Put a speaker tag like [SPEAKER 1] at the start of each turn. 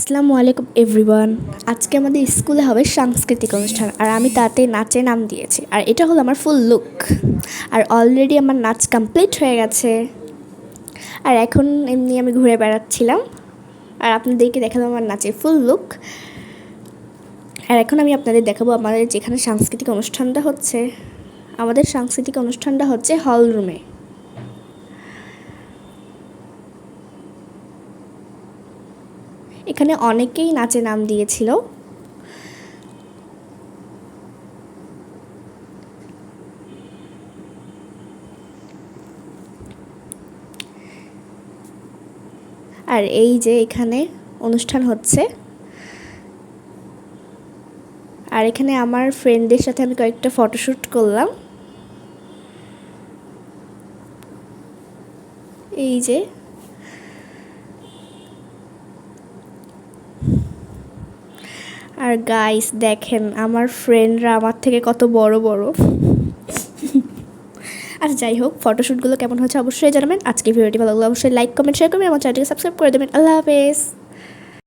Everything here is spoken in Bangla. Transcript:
[SPEAKER 1] আসসালামু আলাইকুম এভরিওয়ান। আজকে আমাদের স্কুলে হবে সাংস্কৃতিক অনুষ্ঠান, আর আমি তাতে নাচে নাম দিয়েছি। আর এটা হলো আমার ফুল লুক। আর অলরেডি আমার নাচ কমপ্লিট হয়ে গেছে। আর এখন এমনি আমি ঘুরে বেড়াচ্ছিলাম, আর আপনাদেরকে দেখালাম আমার নাচের ফুল লুক। আর এখন আমি আপনাদের দেখাবো আমাদের যেখানে সাংস্কৃতিক অনুষ্ঠানটা হচ্ছে। আমাদের সাংস্কৃতিক অনুষ্ঠানটা হচ্ছে হল রুমে। এখানে অনেকেই নাচে নাম দিয়েছিল। আর এই যে এখানে অনুষ্ঠান হচ্ছে। আর এখানে আমার ফ্রেন্ডদের সাথে আমি কয়েকটা ফটোশ্যুট করলাম। এই যে আর গাইস দেখেন আমার ফ্রেন্ডরা আমার থেকে কত বড় বড়। আর যাই হোক, ফটোশ্যুটগুলো কেমন হচ্ছে অবশ্যই জানাবেন। আজকে ভিডিওটি ভালো লাগলে অবশ্যই লাইক কমেন্ট শেয়ার করবেন, আমার চ্যানেলটিকে সাবস্ক্রাইব করে দেবেন। আল্লাহ হাফেজ।